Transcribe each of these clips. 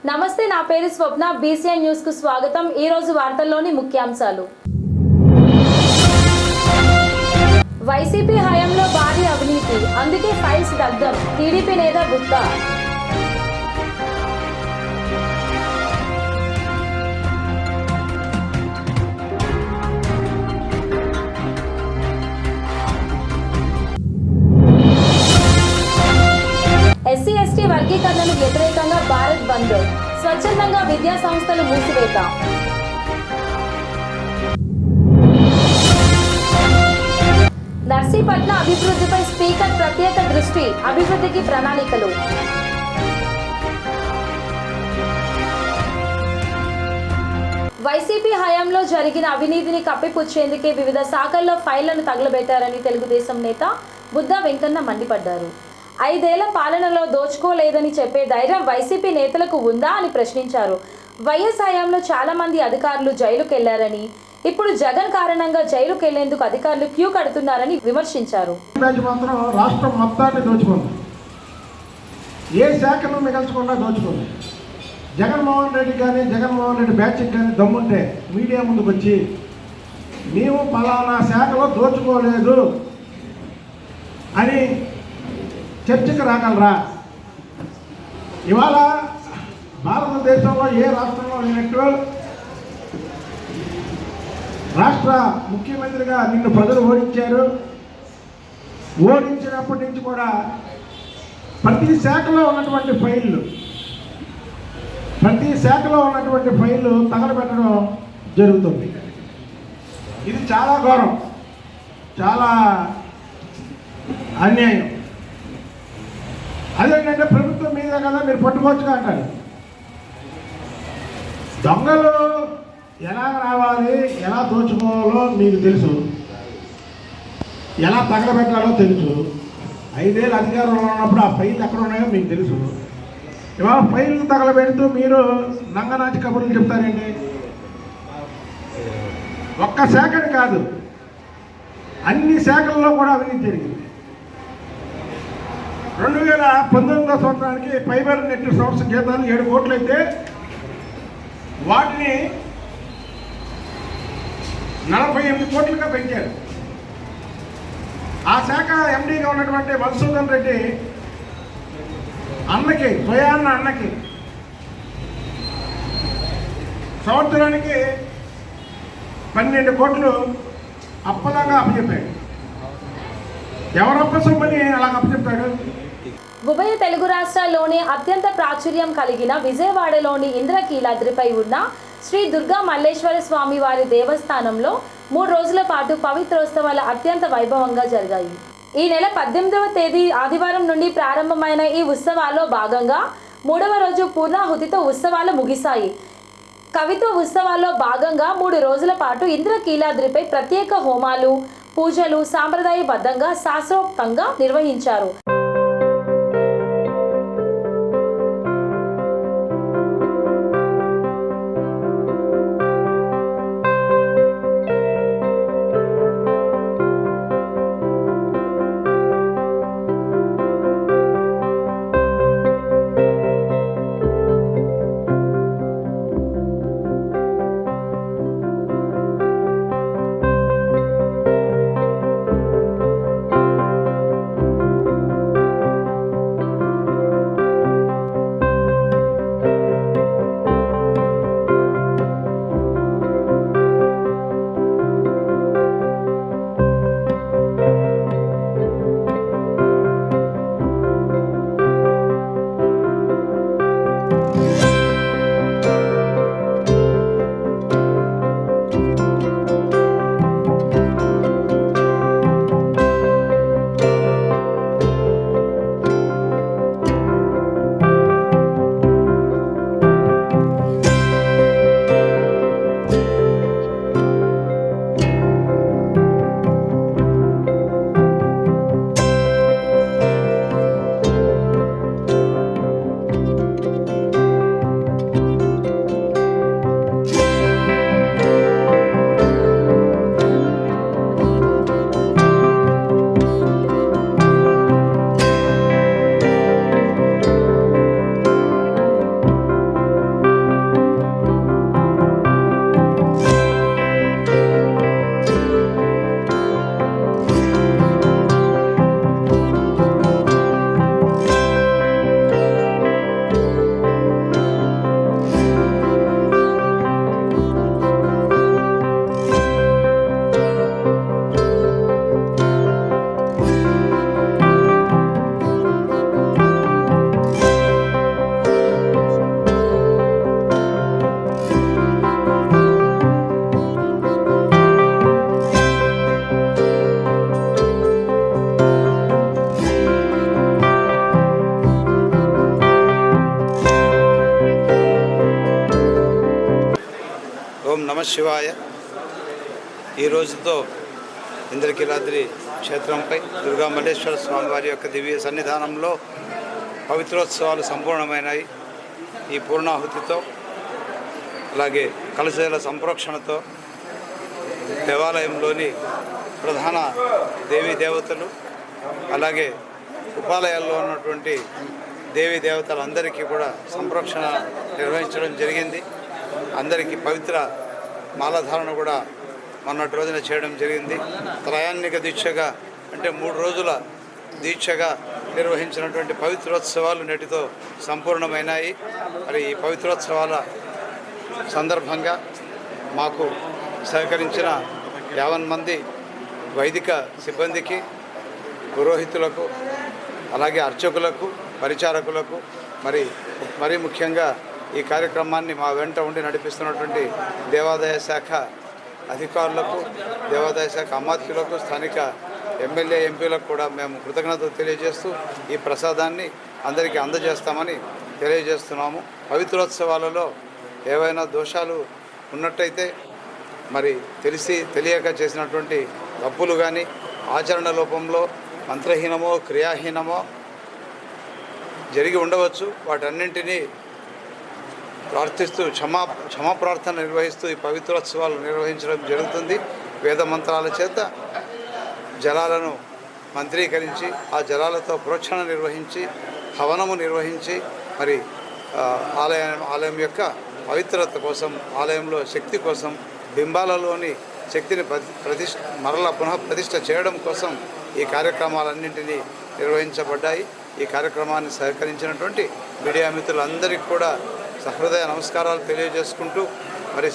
నమస్తే, నా పేరు స్వప్న. బీసీఎన్ న్యూస్ కు స్వాగతం. ఈ రోజు వార్తల్లోని ముఖ్యాంశాలు. వైసీపీ హయాంలో భారీ అవినీతి, అందుకే ఫైల్స్ దగ్ధం. టీడీపీ నేత బుద్ధా. ఎస్సీ ఎస్టీ వర్గీకరణకు వ్యతిరేకంగా భారత్ బంద్. స్వచ్ఛందంగా విద్యా సంస్థలు మూసివేత. నర్సీపట్నం అభివృద్ధిపై స్పీకర్ ప్రత్యేక దృష్టి. అభివృద్ధికి ప్రణాళికలు. వైసీపీ హయాంలో జరిగిన అవినీతిని కప్పిపుచ్చేందుకే వివిధ శాఖల్లో ఫైళ్లను తగులబెట్టారని తెలుగుదేశం నేత బుద్ధా వెంకన్న మండిపడ్డారు. 5 ఏళ్ల పాలనలో దోచుకోలేదని చెప్పే ధైర్యం వైసీపీ నేతలకు ఉందా అని ప్రశ్నించారు. వైఎస్ హయాంలో చాలా మంది అధికారులు జైలుకు వెళ్లారని, ఇప్పుడు జగన్ కారణంగా జైలుకు వెళ్లేందుకు అధికారులు క్యూ కడుతున్నారని విమర్శించారు. రాష్ట్రం మొత్తాన్ని దోచుకుంది, ఏ శాఖను మిగల్చకుండా దోచుకుంది. జగన్మోహన్ రెడ్డి కానీ జగన్మోహన్ రెడ్డి బ్యాచ్కి కానీ దమ్ముంటే మీడియా ముందుకు వచ్చి మేము పలానా శాఖలో దోచుకోలేదు అని చర్చకు రాగలరా? ఇవాళ భారతదేశంలో ఏ రాష్ట్రంలో లేనట్టు రాష్ట్ర ముఖ్యమంత్రిగా నిన్ను ప్రజలు ఓడించారు. ఓడించినప్పటి నుంచి కూడా ప్రతి శాఖలో ఉన్నటువంటి ఫైళ్ళు తగలబెట్టడం జరుగుతుంది. ఇది చాలా ఘోరం, చాలా అన్యాయం. అదేంటంటే ప్రభుత్వం మీద కదా మీరు పట్టుకోవచ్చుగా అంటారు. దొంగలు ఎలా రావాలి, ఎలా దోచుకోవాలో మీకు తెలుసు, ఎలా తగలబెట్టాలో తెలుసు. 5 ఏళ్ళు అధికారంలో ఉన్నప్పుడు ఆ ఫైళ్ళు ఎక్కడ ఉన్నాయో మీకు తెలుసు. ఇవాళ ఫైళ్ళు తగలబెడుతూ మీరు నంగనాచి కబుర్లు చెప్తారండి. ఒక్క శాఖని కాదు, అన్ని శాఖల్లో కూడా అవినీతి జరిగింది. 2019 సంవత్సరానికి ఫైబర్ నెట్ సంస్థ జీతాలు 7 కోట్లు అయితే వాటిని 48 కోట్లుగా పెంచారు. ఆ శాఖ ఎండీగా ఉన్నటువంటి మధుసూదన్ రెడ్డి అన్నకి, స్వయాన్న అన్నకి సంవత్సరానికి 12 కోట్లు అప్పలాగా అప్పచెప్పాడు. ఎవరప్ప సొమ్మని అలాగ అప్పచెప్పాడు? ఉభయ తెలుగు రాష్ట్రాల్లోని అత్యంత ప్రాచుర్యం కలిగిన విజయవాడలోని ఇంద్రకీలాద్రిపై ఉన్న శ్రీ దుర్గా మల్లేశ్వర స్వామి వారి దేవస్థానంలో 3 రోజుల పాటు పవిత్రోత్సవాలు అత్యంత వైభవంగా జరిగాయి. ఈ నెల 18వ తేదీ ఆదివారం నుండి ప్రారంభమైన ఈ ఉత్సవాల్లో భాగంగా 3వ రోజు పూర్ణాహుతితో ఉత్సవాలు ముగిశాయి. కవిత్వ ఉత్సవాల్లో భాగంగా 3 రోజుల పాటు ఇంద్రకీలాద్రిపై ప్రత్యేక హోమాలు, పూజలు సాంప్రదాయబద్ధంగా శాస్త్రోక్తంగా నిర్వహించారు. నమశివాయ. ఈ రోజుతో ఇంద్రకీలాద్రి క్షేత్రంపై దుర్గా మల్లేశ్వర స్వామివారి యొక్క దివ్య సన్నిధానంలో పవిత్రోత్సవాలు సంపూర్ణమైనాయి. ఈ పూర్ణాహుతితో అలాగే కలశాల సంప్రోక్షణతో దేవాలయంలోని ప్రధాన దేవీ దేవతలు అలాగే ఉపాలయాల్లో ఉన్నటువంటి దేవీ దేవతలందరికీ కూడా సంప్రోక్షణ నిర్వహించడం జరిగింది. అందరికీ పవిత్ర మాలధారణ కూడా మొన్నటి రోజున చేయడం జరిగింది. త్రయాన్నిక దీక్షగా అంటే 3 రోజుల దీక్షగా నిర్వహించినటువంటి పవిత్రోత్సవాలు నేటితో సంపూర్ణమైనాయి. మరి ఈ పవిత్రోత్సవాల సందర్భంగా మాకు సహకరించిన 50 మంది వైదిక సిబ్బందికి, పురోహితులకు, అలాగే అర్చకులకు, పరిచారకులకు, మరి ముఖ్యంగా ఈ కార్యక్రమాన్ని మా వెంట ఉండి నడిపిస్తున్నటువంటి దేవాదాయ శాఖ అధికారులకు, దేవాదాయ శాఖ అమాత్యులకు, స్థానిక ఎమ్మెల్యే ఎంపీలకు కూడా మేము కృతజ్ఞతలు తెలియజేస్తూ ఈ ప్రసాదాన్ని అందరికీ అందజేస్తామని తెలియజేస్తున్నాము. పవిత్రోత్సవాలలో ఏవైనా దోషాలు ఉన్నట్టయితే మరి తెలియక చేసినటువంటి తప్పులు కానీ ఆచరణ లోపంలో మంత్రహీనమో క్రియాహీనమో జరిగి ఉండవచ్చు. వాటన్నింటినీ ప్రార్థిస్తూ క్షమాప్రార్థన నిర్వహిస్తూ ఈ పవిత్రోత్సవాలు నిర్వహించడం జరుగుతుంది. వేద మంత్రాల చేత జలాలను మంత్రీకరించి ఆ జలాలతో ప్రోక్షణ నిర్వహించి హవనము నిర్వహించి మరి ఆలయం యొక్క పవిత్రత కోసం, ఆలయంలో శక్తి కోసం, బింబాలలోని శక్తిని మరలా పునఃప్రతిష్ఠ చేయడం కోసం ఈ కార్యక్రమాలన్నింటినీ నిర్వహించబడ్డాయి. ఈ కార్యక్రమాన్ని సహకరించినటువంటి మీడియా మిత్రులందరికీ కూడా సహృదయ నమస్కారాలు తెలియజేసుకుంటూ మరి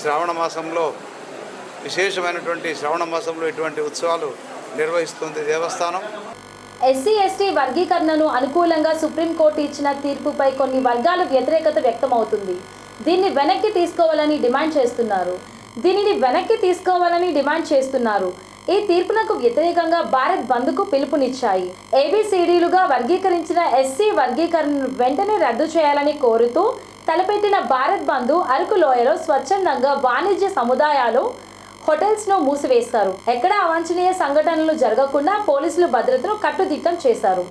విశేషమైనటువంటి శ్రావణ మాసంలో ఇటువంటి ఉత్సవాలు నిర్వహిస్తుంది దేవస్థానం. ఎస్సీ ఎస్టీ వర్గీకరణను అనుకూలంగా సుప్రీంకోర్టు ఇచ్చిన తీర్పుపై కొన్ని వర్గాలు వ్యతిరేకత వ్యక్తమవుతుంది. దీనిని వెనక్కి తీసుకోవాలని డిమాండ్ చేస్తున్నారు. ఈ తీర్పునకు వ్యతిరేకంగా భారత్ బంద్కు పిలుపునిచ్చాయి. ఏబిసిడీలుగా వర్గీకరించిన ఎస్సీ వర్గీకరణను వెంటనే రద్దు చేయాలని కోరుతూ తలపెట్టిన భారత్ బంద్ అరకు లోయలో స్వచ్ఛందంగా వాణిజ్య సముదాయాలు, హోటల్స్ను మూసివేస్తారు. ఎక్కడా అవాంఛనీయ సంఘటనలు జరగకుండా పోలీసులు భద్రతను కట్టుదిట్టం చేశారు.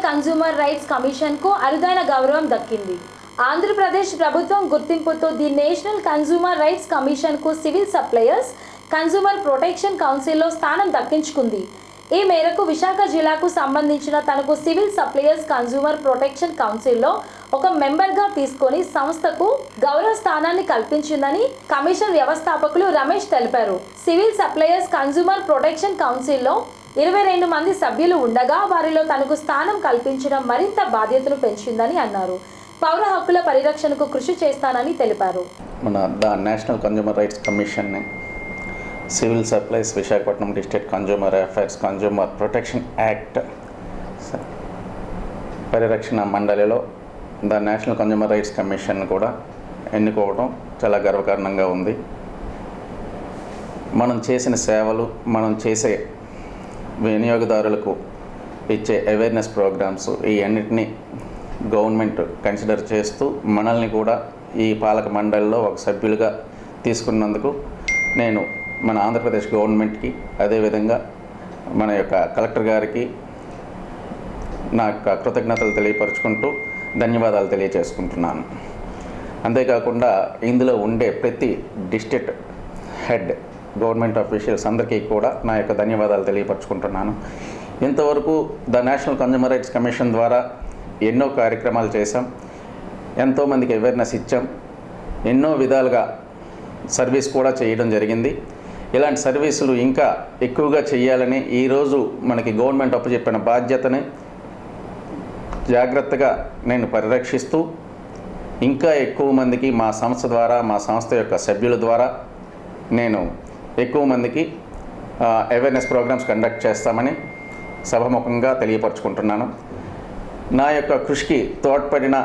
కన్స్యూమర్ రైట్స్ కమిషన్కు అరుదైన గౌరవం దక్కింది. ఆంధ్రప్రదేశ్ ప్రభుత్వం గుర్తింపుతో ది నేషనల్ కన్స్యూమర్ రైట్స్ కమిషన్కు సివిల్ సప్లయర్స్ కన్స్యూమర్ ప్రొటెక్షన్ కౌన్సిల్లో స్థానం దక్కించుకుంది. ఈ మేరకు విశాఖ జిల్లాకు సంబంధించిన తనకు సివిల్ సప్లయర్స్ కన్స్యూమర్ ప్రొటెక్షన్ కౌన్సిల్లో ఒక మెంబర్గా తీసుకొని సంస్థకు గౌరవ స్థానాన్ని కల్పించిందని కమిషన్ వ్యవస్థాపకులు రమేష్ తెలిపారు. సివిల్ సప్లయర్స్ కన్స్యూమర్ ప్రొటెక్షన్ కౌన్సిల్లో 22 మంది సభ్యులు ఉండగా వారిలో తనకు స్థానం కల్పించడం మరింత బాధ్యతను పెంచిందని అన్నారు. పౌర హక్కుల పరిరక్షణకు కృషి చేస్తానని తెలిపారు. మన ద నేషనల్ కన్జ్యూమర్ రైట్స్ కమిషన్ని civil supplies Visakhapatnam district consumer affairs consumer protection act పరిరక్షణ మండలిలో the national consumer rights commission కూడా ఎన్నుకోవడం చాలా గర్వకారణంగా ఉంది. మనం చేసిన సేవలు, మనం చేసే వినియోగదారులకు ఇచ్చే అవేర్నెస్ ప్రోగ్రామ్స్ ఈ అన్నిటినీ గవర్నమెంట్ కన్సిడర్ చేస్తూ మనల్ని కూడా ఈ పాలక మండలిలో ఒక సభ్యులుగా తీసుకున్నందుకు నేను మన ఆంధ్రప్రదేశ్ గవర్నమెంట్కి, అదేవిధంగా మన యొక్క కలెక్టర్ గారికి నా యొక్క కృతజ్ఞతలు తెలియపరుచుకుంటూ ధన్యవాదాలు తెలియజేసుకుంటున్నాను. అంతేకాకుండా ఇందులో ఉండే ప్రతి డిస్ట్రిక్ట్ హెడ్ గవర్నమెంట్ ఆఫీషియల్స్ అందరికీ కూడా నా యొక్క ధన్యవాదాలు తెలియపరుచుకుంటున్నాను. ఇంతవరకు the national consumer rights commission ద్వారా ఎన్నో కార్యక్రమాలు చేశాం, ఎంతోమందికి అవేర్నెస్ ఇచ్చాం, ఎన్నో విధాలుగా సర్వీస్ కూడా చేయడం జరిగింది. ఇలాంటి సర్వీసులు ఇంకా ఎక్కువగా చేయాలని ఈరోజు మనకి గవర్నమెంట్ అప్పచెప్పిన బాధ్యతని జాగ్రత్తగా నేను పరిరక్షిస్తూ ఇంకా ఎక్కువ మందికి మా సంస్థ ద్వారా, మా సంస్థ యొక్క సభ్యుల ద్వారా నేను ఎక్కువ మందికి అవేర్నెస్ ప్రోగ్రామ్స్ కండక్ట్ చేస్తామని సభముఖంగా తెలియపరుచుకుంటున్నాను. నా యొక్క కృషికి తోడ్పడిన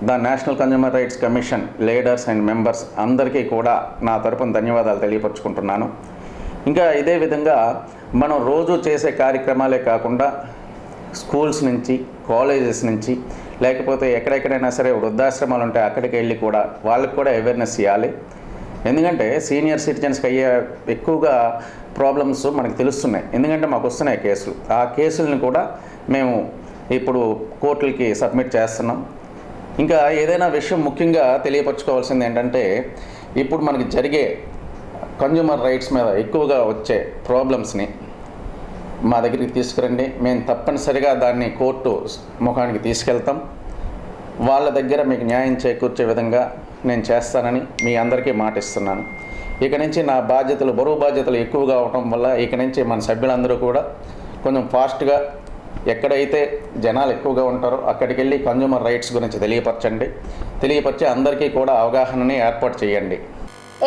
the national consumer rights commission leaders and members అందరికీ కూడా నా తరపున ధన్యవాదాలు తెలియపరుచుకుంటున్నాను. ఇంకా ఇదే విధంగా మనం రోజు చేసే కార్యక్రమాలే కాకుండా స్కూల్స్ నుంచి, కాలేజెస్ నుంచి, లేకపోతే ఎక్కడెక్కడైనా సరే వృద్ధాశ్రమాలు ఉంటే అక్కడికి వెళ్ళి కూడా వాళ్ళకి కూడా అవేర్నెస్ ఇవ్వాలి. ఎందుకంటే సీనియర్ సిటిజన్స్కి అయ్యే ఎక్కువగా ప్రాబ్లమ్స్ మనకు తెలుస్తున్నాయి, ఎందుకంటే మాకు వస్తున్నాయి కేసులు. ఆ కేసులను కూడా మేము ఇప్పుడు కోర్టులకి సబ్మిట్ చేస్తున్నాం. ఇంకా ఏదైనా విషయం ముఖ్యంగా తెలియపరచుకోవాల్సింది ఏంటంటే, ఇప్పుడు మనకి జరిగే కన్జ్యూమర్ రైట్స్ మీద ఎక్కువగా వచ్చే ప్రాబ్లమ్స్ని మా దగ్గరికి తీసుకురండి, మేము తప్పనిసరిగా దాన్ని కోర్టు ముఖానికి తీసుకెళ్తాం. వాళ్ళ దగ్గర మీకు న్యాయం చేకూర్చే విధంగా నేను చేస్తానని మీ అందరికీ మాటిస్తున్నాను. ఇక నుంచి నా బాధ్యతలు, బరువు బాధ్యతలు ఎక్కువగా అవడం వల్ల ఇక నుంచి మన సభ్యులందరూ కూడా కొంచెం ఫాస్ట్గా ఎక్కడైతే జనాలు ఎక్కువగా ఉంటారో అక్కడికి వెళ్ళి కన్జ్యూమర్ రైట్స్ గురించి తెలియపరిచి అందరికీ కూడా అవగాహనని ఏర్పాటు చేయండి.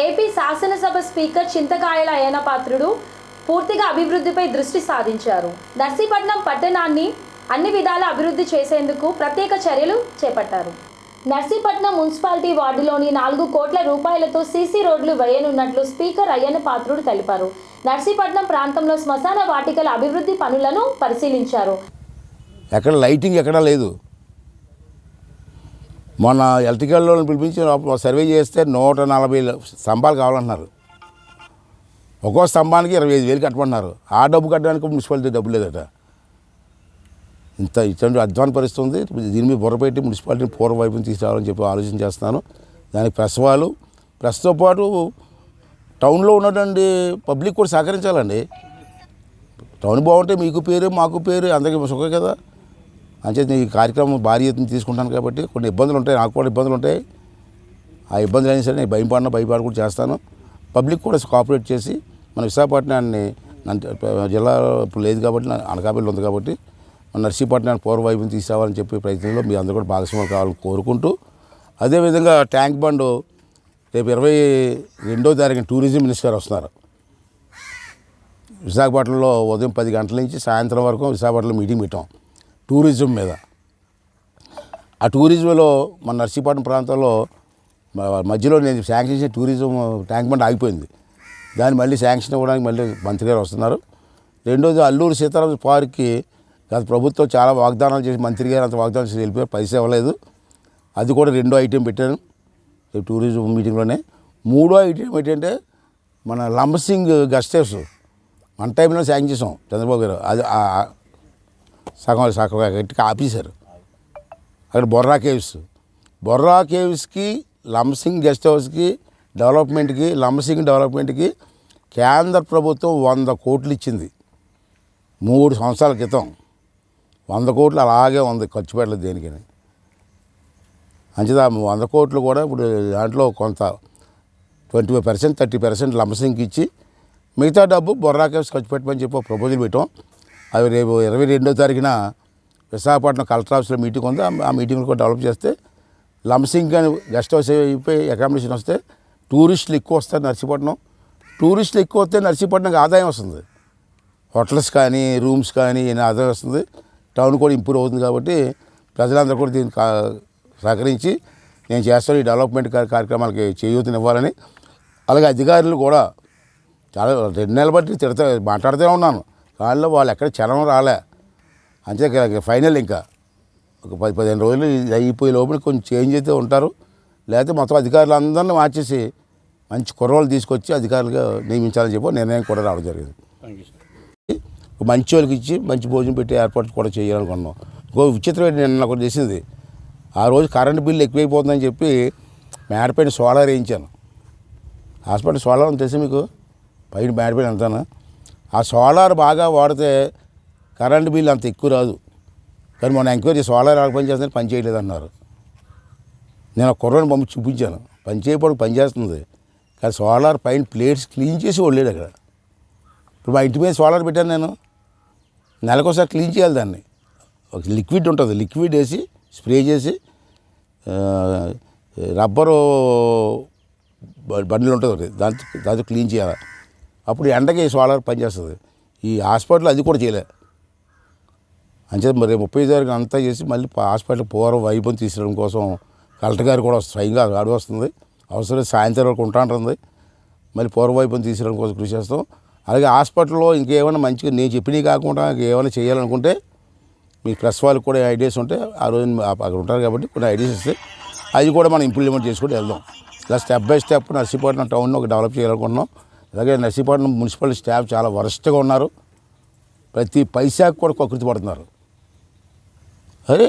ఏపీ శాసనసభ స్పీకర్ చింతకాయల అయ్యన్నపాత్రుడు పూర్తిగా అభివృద్ధిపై దృష్టి సారించారు. నర్సీపట్నం పట్టణాన్ని అన్ని విధాల అభివృద్ధి చేసేందుకు ప్రత్యేక చర్యలు చేపట్టారు. నర్సీపట్నం మున్సిపాలిటీ వార్డులోని 4 కోట్ల రూపాయలతో సీసీ రోడ్లు వేయనున్నట్లు స్పీకర్ అయ్యన్నపాత్రుడు తెలిపారు. నర్సీపట్నం ప్రాంతంలో శ్మశాన వాటికల అభివృద్ధి పనులను పరిశీలించారు. ఎక్కడ లైటింగ్ ఎక్కడా లేదు. మొన్న ఎలక్ట్రికల్లో పిలిపించి సర్వే చేస్తే 140 స్తంభాలు కావాలంటున్నారు. ఒక్కో స్తంభానికి 25,000 కట్టమంటున్నారు. ఆ డబ్బు కట్టడానికి మున్సిపాలిటీ డబ్బు లేదట. ఇటువంటి అధ్వాన పరిస్థితి ఉంది. దీని మీద బుర్రపెట్టి మున్సిపాలిటీని పూర్వవైపుని తీసుకురావాలని చెప్పి ఆలోచన చేస్తున్నాను. దానికి ప్రెస్తో పాటు టౌన్లో ఉన్నటువంటి పబ్లిక్ కూడా సహకరించాలండి. టౌన్ బాగుంటే మీకు పేరు, మాకు పేరు, అందరికీ సుఖం కదా. అంచేత ఈ కార్యక్రమం భారీ ఎత్తున తీసుకుంటాను కాబట్టి కొన్ని ఇబ్బందులు ఉంటాయి, నాకు కూడా ఇబ్బందులు ఉంటాయి. ఆ ఇబ్బందులు అయినా సరే నేను భయపడి కూడా చేస్తాను. పబ్లిక్ కూడా కోఆపరేట్ చేసి మన విశాఖపట్నాన్ని, జిల్లాలో ఇప్పుడు లేదు కాబట్టి అనకాపల్లి ఉంది కాబట్టి మన నర్సీపట్నాన్ని పూర్వవైపుని తీసుకురావాలని చెప్పి ప్రయత్నంలో మీ అందరూ కూడా భాగస్వాములు కావాలని కోరుకుంటూ, అదేవిధంగా ట్యాంక్ బండ్ రేపు 22వ తారీఖున టూరిజం మినిస్టర్ వస్తున్నారు. విశాఖపట్నంలో ఉదయం 10 గంటల నుంచి సాయంత్రం వరకు విశాఖపట్నంలో మీటింగ్ పెట్టాం టూరిజం మీద. ఆ టూరిజంలో మన నర్సీపట్నం ప్రాంతంలో మధ్యలో నేను శాంక్షన్ చేసిన టూరిజం ట్యాంక్ బండ్ ఆగిపోయింది. దాన్ని మళ్ళీ శాంక్షన్ ఇవ్వడానికి మళ్ళీ మంత్రి గారు వస్తున్నారు. రెండోది అల్లూరు సీతారామ పార్క్కి గత ప్రభుత్వం చాలా వాగ్దానాలు చేసి మంత్రి గారు అంత వాగ్దానం చేసి వెళ్ళిపోయారు, పైసా ఇవ్వలేదు. అది కూడా 2వ ఐటెం పెట్టాను టూరిజం మీటింగ్లోనే. 3వ ఐటెం ఏంటంటే మన లంబసింగ్ గెస్ట్ హౌస్ మన టైంలో శాంక్షన్ చేసాం చంద్రబాబు గారు. అది సగం గట్టిగా ఆపేశారు. అక్కడ బొర్రా కేవ్స్కి లంబసింగ్ గెస్ట్ హౌస్కి డెవలప్మెంట్కి, లంబసింగ్ డెవలప్మెంట్కి కేంద్ర ప్రభుత్వం 100 కోట్లు ఇచ్చింది 3 సంవత్సరాల క్రితం. 100 కోట్లు అలాగే ఉంది, ఖర్చు పెట్టలేదు దేనికని. అంచేత 100 కోట్లు కూడా ఇప్పుడు దాంట్లో కొంత 25%, 30% లంబసింగ్కి ఇచ్చి మిగతా డబ్బు బొర్రా కేవ్స్ ఖర్చు పెట్టమని చెప్పి ప్రపోజల్ పెట్టాం. అవి రేపు 22వ తారీఖున విశాఖపట్నం కలెక్టర్ ఆఫీస్లో మీటింగ్ ఉంది. ఆ మీటింగ్లో కూడా డెవలప్ చేస్తే లంసింగ్ కానీ గెస్ట్ హౌస్ అయిపోయి అకామిడేషన్ వస్తే టూరిస్టులు ఎక్కువ వస్తారు నర్సీపట్నం. టూరిస్టులు ఎక్కువ వస్తే నర్సీపట్నంకి ఆదాయం వస్తుంది. హోటల్స్ కానీ రూమ్స్ కానీ ఆదాయం వస్తుంది. టౌన్ కూడా ఇంప్రూవ్ అవుతుంది. కాబట్టి ప్రజలందరూ కూడా దీనికి సహకరించి నేను చేస్తాను ఈ డెవలప్మెంట్ కార్యక్రమాలకి చేయూతనివ్వాలని. అలాగే అధికారులు కూడా చాలా 2 నెలలు బట్టి మాట్లాడుతూనే ఉన్నాను. కానీ వాళ్ళు ఎక్కడ చలనం రాలే. అంతే ఫైనల్ ఇంకా ఒక 10-15 రోజులు అయిపోయే లోపల కొంచెం చేంజ్ అయితే ఉంటారు. లేకపోతే మొత్తం అధికారులు అందరినీ మార్చేసి మంచి కుర్రోళ్ళు తీసుకొచ్చి అధికారులుగా నియమించాలని చెప్పి నిర్ణయం కూడా రావడం జరిగింది. మంచి వాళ్ళకి ఇచ్చి మంచి భోజనం పెట్టి ఏర్పాటు కూడా చేయాలనుకున్నాం. ఇంకో విచిత్రమైన నిన్న ఒకటి చేసింది. ఆ రోజు కరెంటు బిల్లు ఎక్కువైపోతుందని చెప్పి మేడపైన సోలార్ వేయించాను. హాస్పిటల్ సోలార్ అని తెలుసు మీకు, పైన మేడపైన అంతాను. ఆ సోలార్ బాగా వాడితే కరెంటు బిల్లు అంత ఎక్కువ రాదు. కానీ మొన్న ఎంక్వైరీ సోలార్ ఎలా పని చేస్తుందని పని చేయలేదు అన్నారు. నేను ఆ కుర్రని పంపి చూపించాను, పని చేయకపోవడం పని చేస్తుంది. కానీ సోలార్ పైన ప్లేట్స్ క్లీన్ చేసి వదిలేడు అక్కడ. ఇప్పుడు మా ఇంటి మీద సోలార్ పెట్టాను నేను, నెలకోసారి క్లీన్ చేయాలి దాన్ని. ఒక లిక్విడ్ ఉంటుంది, లిక్విడ్ వేసి స్ప్రే చేసి రబ్బరు బండిలు ఉంటుంది దాంతో క్లీన్ చేయాలి. అప్పుడు ఎండకి సోలార్ పనిచేస్తుంది. ఈ హాస్పిటల్ అది కూడా చేయలే. అంతే మరి 30 తారీఖున అంతా చేసి మళ్ళీ హాస్పిటల్ పూర్వ వైపుని తీసుకురావడం కోసం కలెక్టర్ గారు కూడా స్వయంగా అడి వస్తుంది. అవసరం సాయంత్రం వరకు ఉంటుంది. మళ్ళీ పూర్వ వైపుని తీసుకురావడం కోసం కృషి చేస్తాం. అలాగే హాస్పిటల్లో ఇంకేమైనా మంచిగా నేను చెప్పినవి కాకుండా ఏమైనా చేయాలనుకుంటే మీ ప్రెస్ వాళ్ళకి కూడా ఐడియాస్ ఉంటే ఆ రోజు అక్కడ ఉంటారు కాబట్టి కొన్ని ఐడియాస్ ఇస్తే అది కూడా మనం ఇంప్లిమెంట్ చేసుకుంటూ వెళ్దాం. ఇలా స్టెప్ బై స్టెప్ నర్సీపట్నం టౌన్లో ఒక డెవలప్ చేయాలనుకుంటున్నాం. అలాగే నర్సీపట్నం మున్సిపల్ స్టాఫ్ చాలా వరస్ట్గా ఉన్నారు. ప్రతి పైసాకు కూడా కకృతి పడుతున్నారు. అరే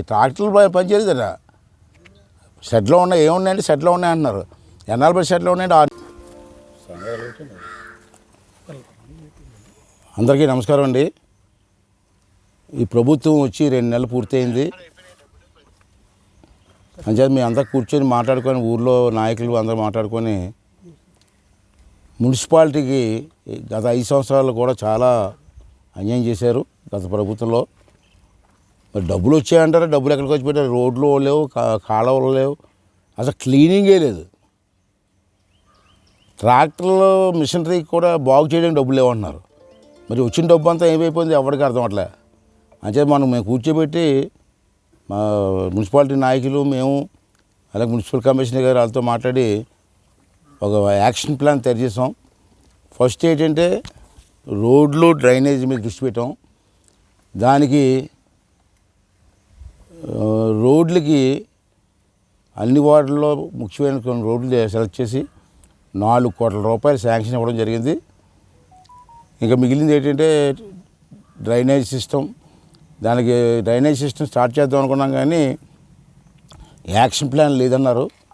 ట్రాక్టర్లు పనిచేయలేదు కదా, షెడ్లో ఉన్నాయి, ఏమున్నాయండి షెడ్లో ఉన్నాయి అంటున్నారు. ఎన్నాళ్ళు బట్టి షెడ్లో ఉన్నాయండి. అందరికీ నమస్కారం అండి. ఈ ప్రభుత్వం వచ్చి 2 నెలలు పూర్తయింది. అంచేత మేము అంతా కూర్చొని మాట్లాడుకొని ఊర్లో నాయకులు అందరూ మాట్లాడుకొని మున్సిపాలిటీకి గత 5 సంవత్సరాలు కూడా చాలా అన్యాయం చేశారు గత ప్రభుత్వంలో. మరి డబ్బులు వచ్చాయంటారా, డబ్బులు ఎక్కడికి వచ్చి పెట్టారు? రోడ్లు లేవు, కాలువలు లేవు, అసలు క్లీనింగే లేదు. ట్రాక్టర్లు మిషనరీ కూడా బాగు చేయడానికి డబ్బులు లేవంటున్నారు. మరి వచ్చిన డబ్బు అంతా ఏమైపోయింది ఎవరికి అర్థం అట్లే. అంటే మేము కూర్చోబెట్టి మా మున్సిపాలిటీ నాయకులు మేము అలాగే మున్సిపల్ కమిషనర్ గారు వాళ్ళతో మాట్లాడి ఒక యాక్షన్ ప్లాన్ తయారు చేసాం. ఫస్ట్ ఏంటంటే రోడ్లు డ్రైనేజ్ మీద దృష్టి పెట్టాం. దానికి రోడ్లకి అన్ని వార్డుల్లో ముఖ్యమైన కొన్ని రోడ్లు సెలెక్ట్ చేసి 4 కోట్ల రూపాయలు శాంక్షన్ ఇవ్వడం జరిగింది. ఇంకా మిగిలింది ఏంటంటే డ్రైనేజ్ సిస్టమ్. దానికి డ్రైనేజ్ సిస్టమ్ స్టార్ట్ చేద్దాం అనుకున్నాం కానీ యాక్షన్ ప్లాన్ లేదన్నారు.